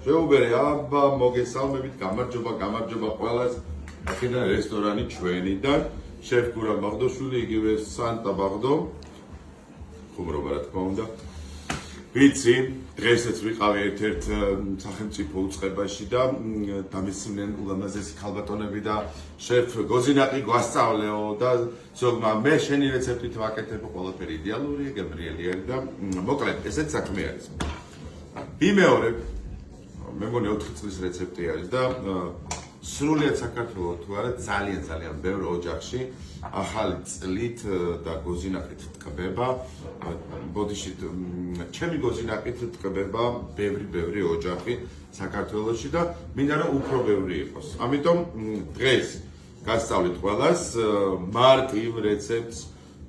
შეუბერე აბა მოგესალმებით, გამარჯობა ყველას. აქედან რესტორანი ჩვენიდან, შეფ გურა ბაღდოშვილი, იგივე სანტა ბაღდო. ხუმრობა რა თქმა უნდა. ვიცი, დღესაც ვიყავი ერთ-ერთ სახელმწიფო უწყებაში და დამისმნენ ულამაზესი ქალბატონები და შეფ გოზინაყი გვასწავლეო და ზოგმა მე შენი რეცეპტით ვაკეთებ ყველაფერი იდეალურია, გემრიელი არის და მოკლედ ესეც საქმე არის. ვიმეორებ, მე მგონი 4 წლის რეცეპტი არის და სრულიად საქართველოს თუ არა ძალიან ბევრ ოჯახში ახალი წლით და გოზინაყით ტკბება, ბოდიშით ჩემი გოზინაყით ტკბება ბევრი ოჯახი საქართველოში და მინდა რომ უფრო ბევრი იყოს. ამიტომ დღეს გასწავლით ყველას მარტივ რეცეპტს.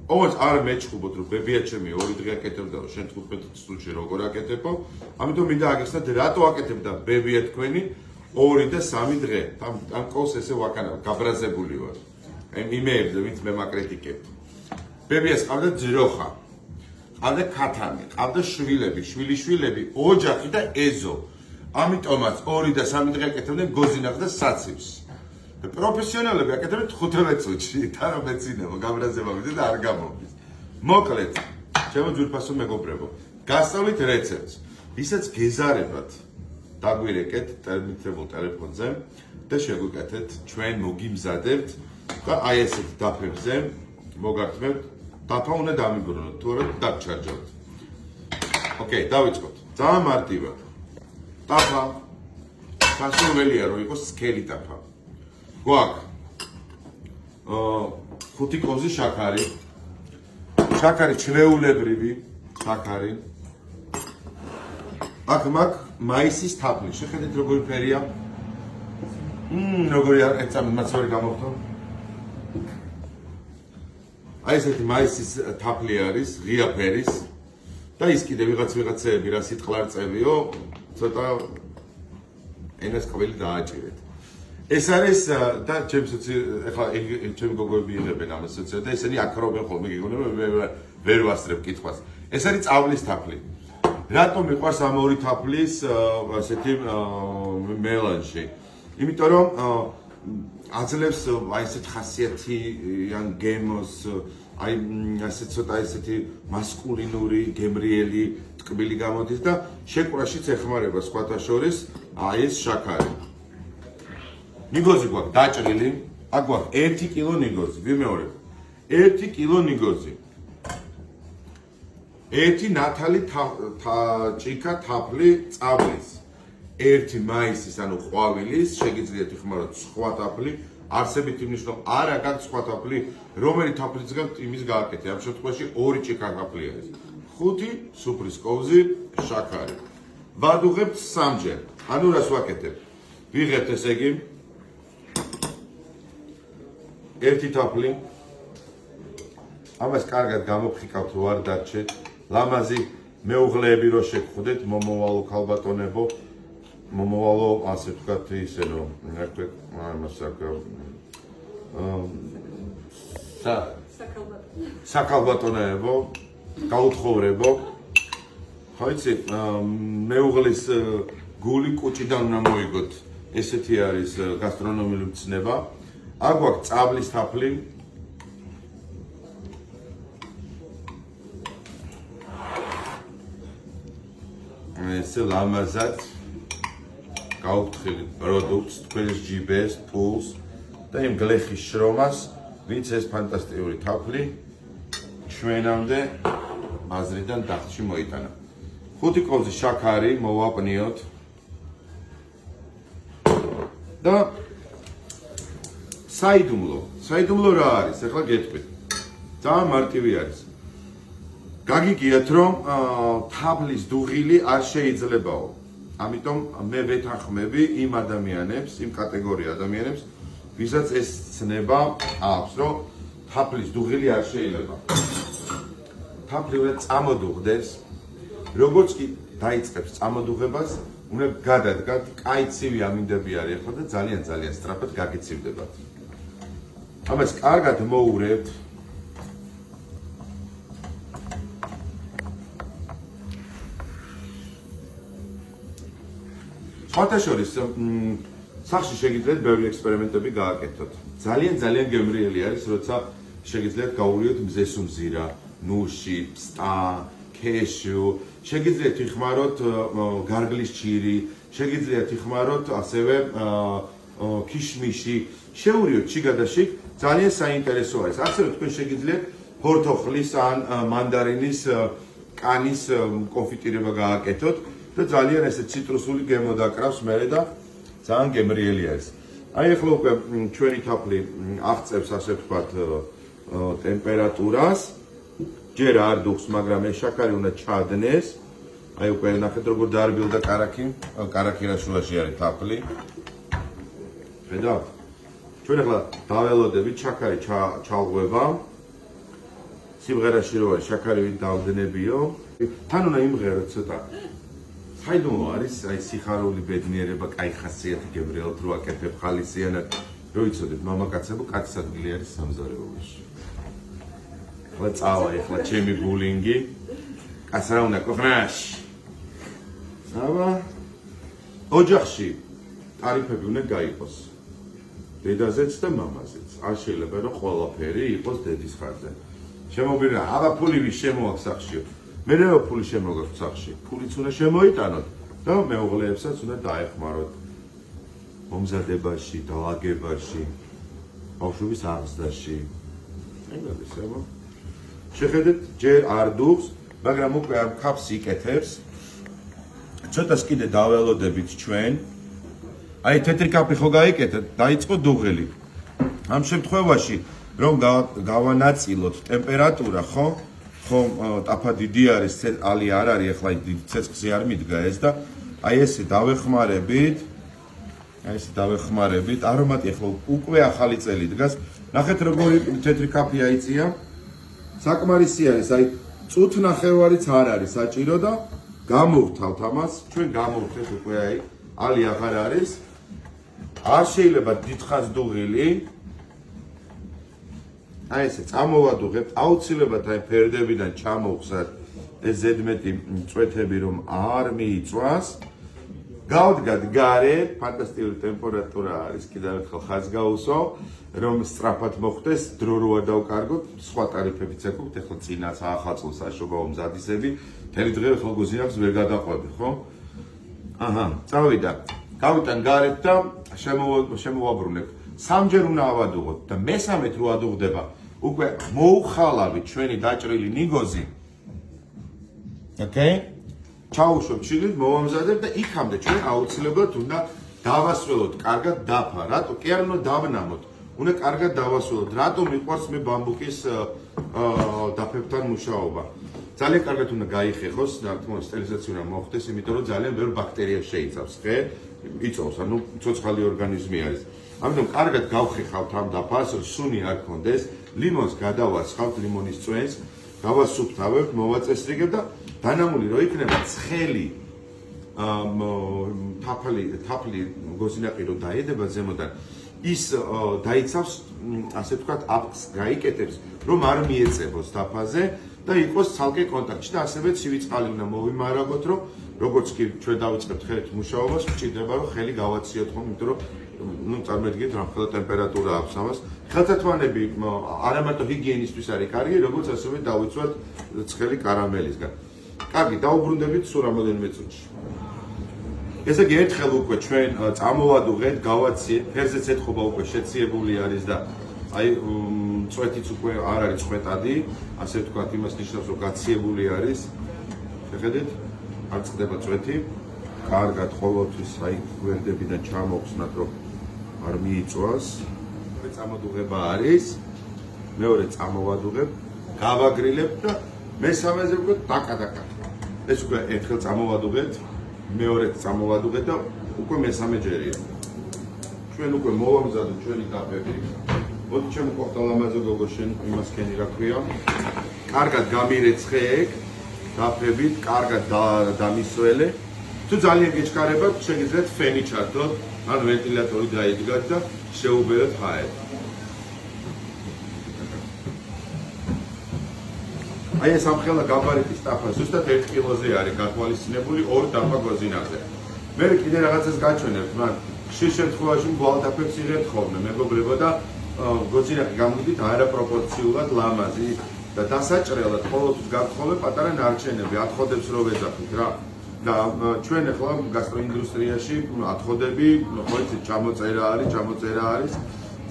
ოღონდ არ მეჩხუბოთ რომ ბებია ჩემი 2 დღე აკეთებდა და შენ 15 წუთში როგორ აკეთებო. ამიტომ მინდა აგიხსნათ რატო აკეთებდა ბებია თქვენი 2 და 3 დღე. ამ ყოლს ესე ვაკანავ, გაბრაზებული ვარ. იმეებზე ვინც მე მაკრიტიკებთ. ბებიას ყავდა ძროხა, ყავდა ქათამი, ყავდა შვილები, შვილიშვილები, ოჯახი და ეზო. ამიტომაც 2 და 3 დღე აკეთებდნენ გოზინაყს და საცივს. პროფესიონალები აკეთებენ 15 წუთში, თან რომ ეცინებო, გაბრაზება მიდე და არ გამომდის. მოკლედ, ჩემო ძვირფასო მეგობრებო, გასწავლით რეცეპტს, ვისაც გეზარებათ, დაგვირეკეთ ტერმინებულ ტელეფონზე და შეგვიკეთეთ, ჩვენ მოგიმზადებთ და აი ესეთ დაფებზე მოგართმევთ, დაფა უნდა დამიბრუნოთ, თუ არა დაგჩარჯავთ. ოკეი, დავიწყოთ. ძალიან მარტივად. დაფა სასურველია რომ იყოს სქელი დაფა. გვაქვს 5 კოზი შაქარი. შაქარი ჩვეულებრივი შაქარი. აქ მაქვს მაისის თაფლი. შეხედეთ როგორი ფერია. როგორი არ ეცამი მასორი გამოვთო. აი ესეთი მაისის თაფლი არის, ღია ფერის და ის კიდე ვიღაცეები რა სიტყლარწევიო, ცოტა ენას ყველი დააჭირეთ. ეს არის და ეხლა ჩემი გოგოები იღებენ ამ ასოციაციას და ესენი აქრობენ ხოლმე გიგონება ვერ ვასწრებ კითხვას. ეს არის წავლის თაფლი. რატომ მიყვარს ამ 2 თაფლის ასეთი მელანჟი? იმიტომ რომ აძლევს აი ესეთ ხასიათიან გემოს, აი ასე ცოტა ესეთი მასკულინური, გემრიელი ტკბილი გამოდის და შეკვრაშიც ეხმარება სხვათა შორის აი ეს შაქარი. ნიგოზი გვაქვს დაჭრილი, აქ გვაქვს 1 კილო ნიგოზი, ვიმეორებ. 1 კილო ნიგოზი. 1 ნათალი ჭიქა თაფლი წაბლის. 1 მაისის ანუ ყვავილის, შეგიძლიათ იხმაროთ სხვა თაფლი, არსებით იმის რომ არა გაქვს სხვა თაფლი, რომელი თაფლიც გაქვთ იმის გააკეთე. ამ შემთხვევაში 2 ჭიქა თაფლი არის. 5 სუფრის კოვზი შაქარი. ვადუღებთ 3-ჯერ. ანუ რას ვაკეთებ? ვიღებთ ესე იგი 1 თაფლი. ამას კარგად გამოფხიკავთ რო არ დარჩეთ. ლამაზი მეუღლეები რო შეგხვდეთ, მომავალო ქალბატონებო, მომავალო ასე ვთქვათ ისე რომ ამას საქალბატონებო, გაუთხოვრებო. ხო იცი, მეუღლის გული კუჭიდან უნდა მოიგოთ. ესეთი არის გასტრონომიული მცნება. აქ გვაქვს წაბლის თაფლი. ესე ლამაზად გავუთხილით პროდუქტს, თქვენს ჯიბეს, ფულს და იმ გლეხის შრომას, ვინც ეს ფანტასტიკური თაფლი ჩვენამდე ბაზრიდან დახში მოიტანა. 5 კოვზი შაქარი მოვაპნიოთ და საიდუმლო რა არის? ახლა გეტყვით. ძალიან მარტივი არის. გაგიგიათ რომ თაფლის დუღილი არ შეიძლებაო. ამიტომ მე ვეთანხმები იმ ადამიანებს, იმ კატეგორია ადამიანებს, ვისაც ეს ცნება აქვს, რომ თაფლის დუღილი არ შეიძლება. თაფლი უნდა წამოდუღდეს, როგორც კი დაიწყებს წამოდუღებას, უნდა გადადგათ, კაი ცივი ამინდები არის ახლა და ძალიან სწრაფად გაგიცივდებათ. ამას კარგად მოურევთ. სხვათა შორის სახში შეგიძლიათ ბევრი ექსპერიმენტები გააკეთოთ. ძალიან გემრიელი არის, როცა შეგიძლიათ გაურიოთ მზესუმზირა, ნუში, პსტა, ქეშუ, შეგიძლიათ იხმაროთ გარგლის ჭირი, შეგიძლიათ იხმაროთ ასევე ქიშმიში, შეურიოთ შიგადაშიგ, ძალიან საინტერესო არის. ასევე თქვენ შეგიძლიათ ფორთოხლის ან მანდარინის კანის კონფიტირება გააკეთოთ და ძალიან ესე ციტრუსული გემო დაკრავს მერე და ძალიან გემრიელი არის. აი ახლა უკვე ჩვენი თაფლი აღწევს ასე ვთქვათ ტემპერატურას. ჯერ არ დუხს, მაგრამ ეს შაქარი უნდა ჩადნეს. აი უკვე ნახეთ როგორ დაარბილდა კარაქი რა შუაში არის თაფლი. ხედავთ? ჩვენ ახლა დაველოდებით შაქარი ჩალღვება. სიმღერაში რო არის შაქარი ვინ დავდნებიო. თან უნდა იმღერო ცოტა. საიდუმლო არის აი სიხარული ბედნიერება, კაი ხასიათი გემრიელად რო აკეთებ ხალისიანად. რო იცოდეთ მამაკაცებო, კაცის ადგილი არის სამზარეულოში. ახლა წავა ახლა ჩემი ბულინგი. კაც რა უნდა კოხნაში. აბა ოჯახში ტარიფები უნდა გაიყოს. დედაზეც და მამაზეც. არ შეიძლება რომ ყველაფერი იყოს დედის ხარჯზე. შემოგვირა, აბა ფული ვის შემოაქვს სახში. მე რა ფული შემოგაქვს სახში. ფულიც უნდა შემოიტანოთ და მეუღლეებსაც უნდა დაეხმაროთ. მომზადებაში, დაალაგებაში, ბავშვების აღზრდაში. ეგრეც აბა. შეხედეთ, ჯერ არ დუხს, მაგრამ უკვე ამ ქაფს იკეთებს. ცოტას კიდე დაველოდებით ჩვენ. აი თეთრი კაფე ხო გაიკეთეთ, დაიწყო დუღელი. ამ შემთხვევაში რომ გავანაწილოთ ტემპერატურა, ხო? ხომ ტაფა დიდი არის, ალი არ არის, ახლა ცეცხლზე არ მიდგა ეს და აი ესე დავეხმარებით. აი ესე დავეხმარებით. არომატი ახლა უკვე ახალი წელი დგას. ნახეთ როგორი თეთრი კაფე აიწია. საკმარისი არის, აი წუთ ნახევარიც არ არის საჭირო და გამოვთავთ ამას. ჩვენ გამოვხდეთ უკვე აი ალი აღარ არის. არ შეიძლება დიდხანს დუღილი. აი ესე წამოვადუღებთ, აუცილებლად აი ფერდებიდან ჩამოვხსნათ ეს ზედმეტი წვეთები რომ არ მიიწვას. გავდგათ გარეთ, ფანტასტიკური ტემპერატურა არის, კიდევ ერთხელ ხაზს გაუსვავ, რომ სწრაფად მოხდეს, დრო როა დავკარგოთ, სხვა ტარიფებიც ეკუთ, ახლა წინას ახალწლ საშობაო მზადისები, მთელი დღე ახლა გოზინავს ვერ გადაყვები, ხო? აჰა, წავიდა. გავიტან გარეთ და შემოვაბრუნებთ. სამჯერ უნდა ავადუღოთ და მესამედ რო ადუღდება, უკვე მოუხალავით ჩვენი დაჭრილი ნიგოზი. ოკეი? ჩაუშვებთ შიგნით, მოვამზადებთ და იქამდე ჩვენ აუცილებლად უნდა დავასრულოთ კარგად დაფა. რატო? კი არ უნდა დავნამოთ. უნდა კარგად დავასრულოთ. რატო მიყვარს მე ბამბუკის დაფებთან მუშაობა? ძალიან კარგად უნდა გაიხეხოს, რა თქმა უნდა, სტერილიზაცია უნდა მოხდეს, იმიტომ რომ ძალიან ბევრ ბაქტერია შეიცავს ხე, იწოვს, ანუ ცოცხალი ორგანიზმი არის. ამიტომ კარგად გავხეხავთ ამ დაფას, რომ სუნი არ გქონდეს, ლიმონს გადავასხავთ, ლიმონის წვენს, გავასუფთავებთ, მოვაწესრიგებთ და დანამული რო იქნება ცხელი თაფლი გოზინაყი რო დაედება ზემოდან, ის დაიცავს, ასე ვთქვათ, აპკს გაიკეთებს, რომ არ მიეწებოს დაფაზე და იყოს ცალკე კონტაქტში და ასევე ცივი წყალი უნდა მოვიმარაგოთ, რომ როგორც კი ჩვენ დავიწყებთ ხელით მუშაობას, გვჭირდება რომ ხელი გავაციოთ ხომ, იმიტომ რომ წარმოიდგინეთ რამხელა ტემპერატურა აქვს ამას. ხელთათმანები არა მარტო ჰიგიენისთვის არის კარგი, როგორც ასევე დავიცვათ ცხელი კარამელისგან. კარგი, დაუბრუნდებით სულ რამოდენიმე წუთში. ესე იგი ერთხელ უკვე ჩვენ წამოვადუღეთ, გავაციეთ, ფერზეც ეთხოვა უკვე შეციებული არის და აი წვეთიც უკვე არ არის წვეტადი, ასე ვთქვათ, იმას ნიშნავს რომ გაციებული არის. შეხედეთ, არ წყდება წვეთი. კარგად ყოველთვის აი გვერდებიდან ჩამოვხსნათ რომ არ მიიწვას. წამოდუღება არის. მეორე წამოვადუღებ, გავაგრილებ და მესამეზე უკვე დაკადაკა. ეს უკვე ერთხელ წამოვადუღეთ, მეორედ წამოვადუღეთ და უკვე მესამე ჯერია. ჩვენ უკვე მოვამზადეთ ჩვენი კაფები. მოდი ჩემო ყოფტალამაზე გოგო შენ იმას ქენი რა ქვია. კარგად გამირეცხე ეგ, დაფებით, კარგად დამისველე. თუ ძალიან გეჩქარებათ, შეგიძლიათ ფენი ჩართოთ, ან ვენტილატორი დაიდგათ და შეუბეროთ ჰაერს. აი ეს ამხელა გაბარიტის ტაფა ზუსტად 1 კილოზე არის გათვალისწინებული 2 დაფა გოზინაზე. მე კიდე რაღაცას გაჩვენებთ, მაგრამ ხშირ შემთხვევაში ბვალტაფებს იღებთ ხოლმე მეგობრებო და გოძინახი გამოდით არაპროპორციულად ლამაზი და დასაჭრელად ყოველთვის გაგხოლე პატარა ნარჩენები, ათხოვდებს რო ვეძახით რა. და ჩვენ ახლა გასტროინდუსტრიაში ათხოვდები, ხო იცით, ჩამოწერა არის,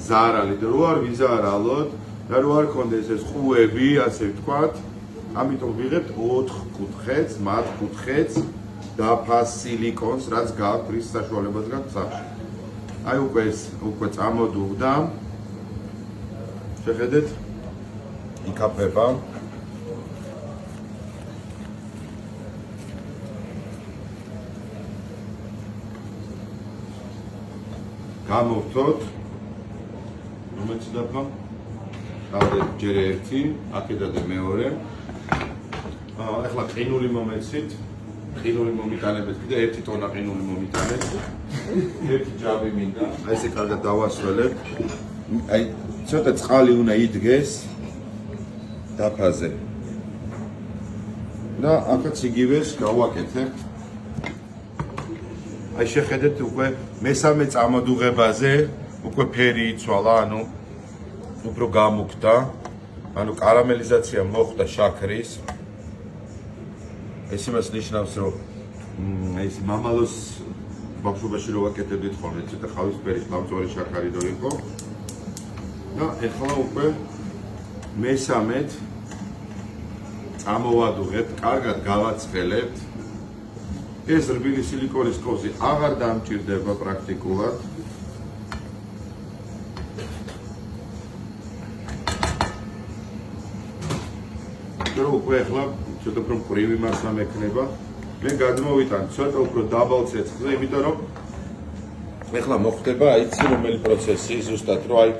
ზარალი და რო არ ვიზარალოთ და რო არ ქონდეს ეს ყუები, ასე ვთქვათ, ამიტომ ვიღებთ 4 კუთხეც, მათ კუთხეც დაფას სილიკონს, რაც გააქვთ რის საშუალებასგან სახში. აი უკვე წამოდუღდა. შეხედეთ, იკაფება. გამოვთოთ. რომეც დაფა? გავდეთ ჯერ ერთი, აქედადე მეორე. ახლა ყინული მომეცით. ყინული მომიტანებთ, კიდე 1 ტონა ყინული მომიტანებთ. ერთი ჯაბი მინდა. აი ესე კარგად დავასრულებთ. აი ცოტა წყალი უნდა იდგეს დაფაზე. და აქაც იგივეს გავაკეთებ. აი შეხედეთ უკვე მესამე წამოდუღებაზე უკვე ფერი იცვალა, ანუ უფრო გამოკვდა, ანუ კარამელიზაცია მოხდა შაქრის. ეს იმას ნიშნავს, რომ ეს მამალოს ბავშვობაში რო ვაკეთებდით ხოლმე, ცოტა ხავისფერი გამწვარი შაქარი რო იყო. და ეხლა უკვე მესამედ წამოვადუღებთ, კარგად გავაცხელებთ. ეს რბილი სილიკონის კოვზი აღარ დამჭირდება პრაქტიკულად. რო უკვე ახლა ცოტა უფრო მკვრივი მასა მექნება. მე გადმოვიტან ცოტა უფრო დაბალ ცეცხლზე, იმიტომ რომ ახლა მოხდება აი ცი რომელი პროცესი ზუსტად, რომ აი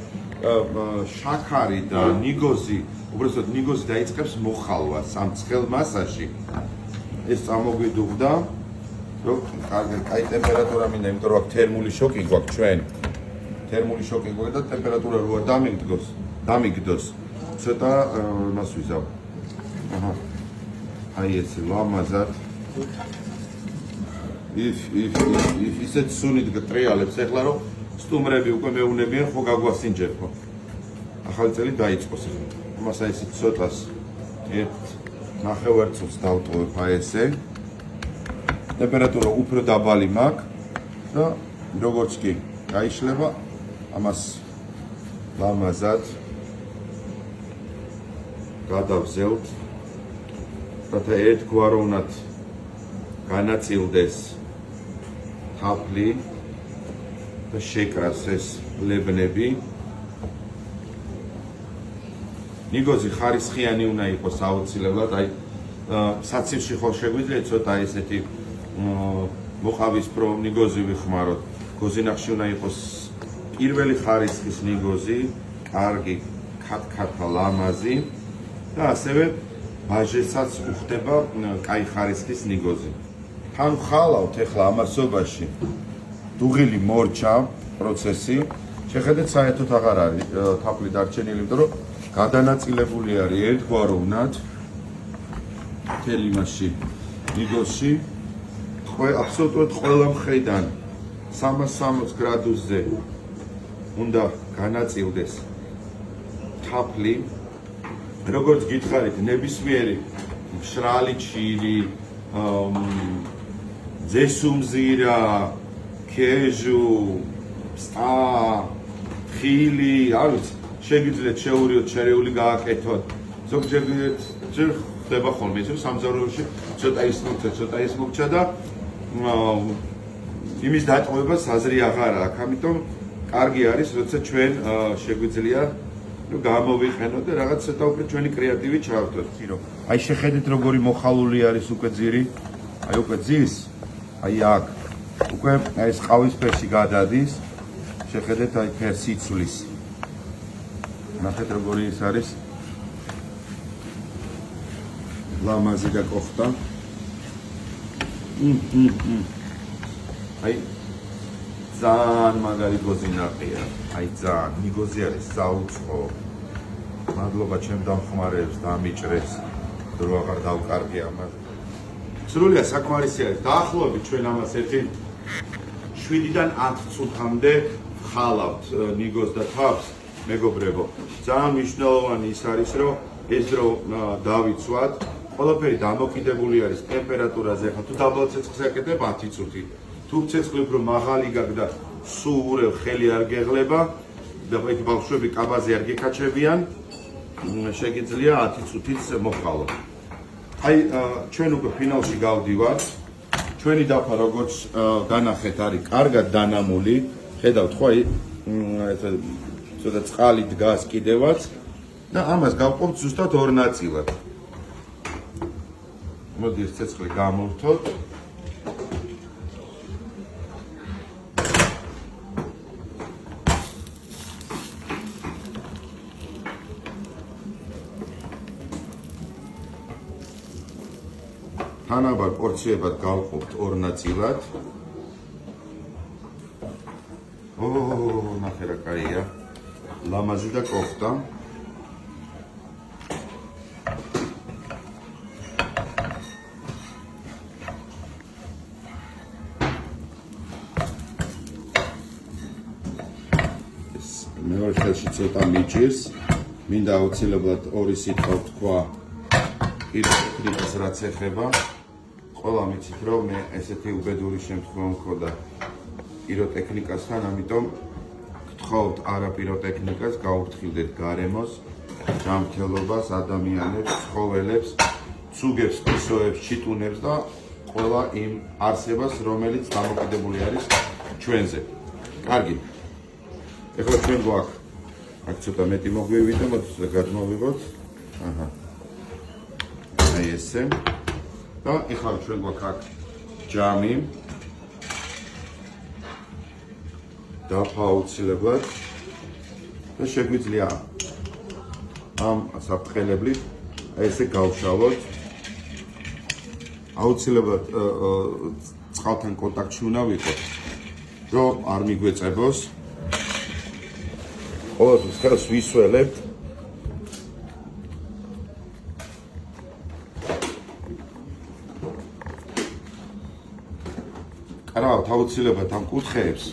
შაქარი და ნიგოზი, უბრალოდ ნიგოზი დაიწყებს მოხალვას ამ ცხელ მასაში. ეს წამოგვიდუღდა, რომ კაი ტემპერატურა მინდა, იმიტომ რომ თერმული შოკი გვაქვს ჩვენ. თერმული შოკი გვაქვს და ტემპერატურა რო დამიგდოს, ცოტა მას ვიზავ. აჰა. აი ესე ლამაზად. ისეთ სუნით გტრიალებს ახლა რომ სტუმრები უკვე მეუნებიან ხო გაგვასინჯებ ხო. ახალი წელი დაიწყოს. ამას აი ესე ცოტას 1.5 წუთს დავტოვებ აი ესე. ტემპერატურა უფრო დაბალი მაქვს და როგორც კი გაიშლება, ამას ლამაზად გადავზელთ. რათა ერთგვაროვნად განაწილდეს თაფლი და შეკრას ეს ლებნები. ნიგოზი ხარისხიანი უნდა იყოს აუცილებლად, აი საცივში ხო შეგვიძლია ცოტა ესეთი მოყავისფრო ნიგოზი ვიხმაროთ. გოზინახში უნდა იყოს პირველი ხარისხის ნიგოზი, კარგი ქათქათა ლამაზი და ასევე ბაჟესაც უხდება კაი ხარისხის ნიგოზი. თან ხალავთ ახლა ამასობაში დუღილი მორჩა პროცესი. შეხედეთ, საერთოდ აღარ არის თაფლი დარჩენილი, იმიტომ რომ გადანაწილებული არის ერთგვაროვნად მთელ იმაში ნიგოზში. აბსოლუტურად ყველა მხრიდან 360 გრადუსზე უნდა განაწილდეს თაფლი. როგორც გითხარით, ნებისმიერი მშრალი ჩილი, ძესუმზირა, ქეჟუ, სტა, ხილი, არის შეგიძლიათ შეურიოთ, შერეული გააკეთოთ. ზოგჯერ ხდება ხოლმე ის, რომ სამზარეულოში ცოტა ის მოგცა, ცოტა ის მოგცა და იმის დატოვებას აზრი აღარ აქვს. ამიტომ კარგი არის, როცა ჩვენ შეგვიძლია გამოვიყენოთ და რაღაც ცოტა უფრო ჩვენი კრეატივი ჩავთვალოთ. აი შეხედეთ როგორი მოხალული არის უკვე ძირი. აი უკვე ძირს, აი აქ უკვე ეს ყავისფერში გადადის. შეხედეთ აი ფერს იცვლის. ნახეთ როგორი ის არის. ლამაზი და კოხტა. აი ძალიან მაგარი გოზინაყია. აი ძალიან ნიგოზი არის საუცხო. მადლობა ჩემ დამხმარეებს დამიჭრეს. დრო აღარ დავკარგი ამას. სრულიად საკმარისი არის. დაახლოებით ჩვენ ამას ერთი 7-დან 10 წუთამდე ხალავთ ნიგოს და თავს, მეგობრებო. ძალიან მნიშვნელოვანი ის არის, რომ ეს დრო დავიცვათ. ყველაფერი დამოკიდებული არის ტემპერატურაზე. ხა თუ დაბალ ცეცხლს აკეთებ 10 წუთი. თუ ცეცხლი უფრო მაღალი გაქვს და სულ ურევ ხელი არ გეღლება და ეგ ბავშვები კაბაზე არ გეკაჩებიან, შეგიძლია 10 წუთიც მოხალოთ. აი ჩვენ უკვე ფინალში გავდივართ. ჩვენი დაფა როგორც განახეთ არის კარგად დანამული. ხედავთ ხო აი ესა ცოტა წყალი დგას კიდევაც და ამას გავყოფთ ზუსტად ორ ნაწილად. მოდი ეს ცეცხლი გამოვთოთ. თანაბარ პორციებად გავყოფთ ორ ნაწილად. ნახე რა კაია. ლამაზი და კოხტა. მეორე ხელში ცოტა მიჭირს. მინდა აუცილებლად ორი სიტყვა ვთქვა პირიქით რაც ეხება. ყველა მიცით რომ მე ესეთი უბედური შემთხვევა მქონდა პიროტექნიკასთან, ამიტომ გთხოვთ არა პიროტექნიკას, გაუფრთხილდეთ გარემოს, ჯანმრთელობას, ადამიანებს, ცხოველებს, ცუგებს, ფისოებს, ჩიტუნებს და ყველა იმ არსებას, რომელიც დამოკიდებული არის ჩვენზე. კარგი. ეხლა ჩვენ გვაქვს აქ ცოტა მეტი მოგვივიდა, მოდი გადმოვიღოთ. აჰა. აი ესე. და ეხლა ჩვენ გვაქვს აქ ჯამი. დაფა აუცილებლად და შეგვიძლია ამ საფრთხელებლით ესე გავშალოთ. აუცილებლად წყალთან კონტაქტში უნდა ვიყოთ, რომ არ მიგვეწებოს. ყოველთვის ხელს ვისველებთ. კრავთ აუცილებლად ამ კუთხეებს.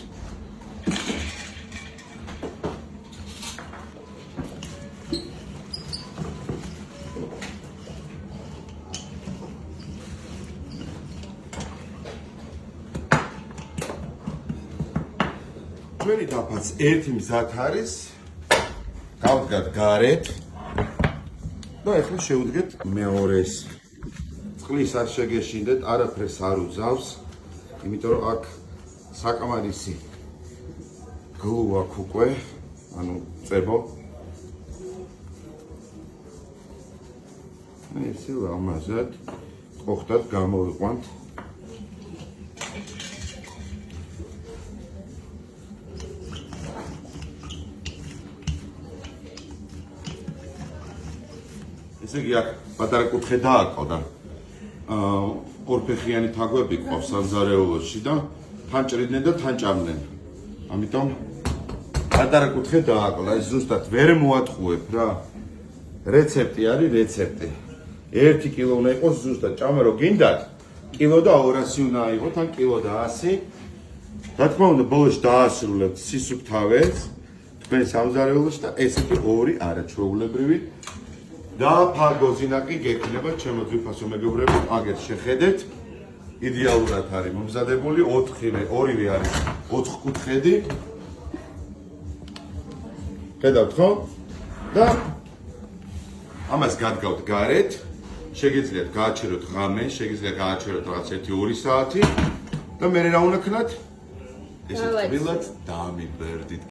ჩვენი დაფაც ერთი მზად არის. გავდგათ გარეთ და ახლა შევუდგეთ მეორეს. წყლის არ შეგეშინდეთ, არაფერს არ უძავს, იმიტომ რომ აქ საკამარისი გლუ აქვს უკვე, ანუ წებო. ესე ლამაზად ყოხტად გამოვიყვანთ. ესე იგი აქ პატარა კუთხე დააყო და ორფეხიანი თაგვები ყავს სამზარეულოში და თან ჭრიდნენ და თან ჭამდნენ. ამიტომ პატარა კუთხე დააყო. აი ზუსტად ვერ მოატყუებ რა. რეცეპტი არის რეცეპტი. 1 კილო უნდა იყოს ზუსტად. ჭამა რო გინდათ, კილო და 200 უნდა აიღოთ, ან კილო და 100. რა თქმა უნდა, ბოლოს დაასრულებთ სისუფთავეს თქვენ სამზარეულოში და ესეთი ორი არაჩვეულებრივი და ფაგოზინაკი გექნება ჩემო ძვირფასო მეგობრებო, აგერ შეხედეთ. იდეალურად არის მომზადებული, ორივე არის 4 კუთხედი. ხედავთ ხო? და ამას გადგავთ გარეთ. შეგიძლიათ გააჩეროთ ღამე, შეგიძლიათ გააჩეროთ რაღაც 1-2 საათი და მე რა უნდა ქნათ? ესე თბილად დამიბერდით.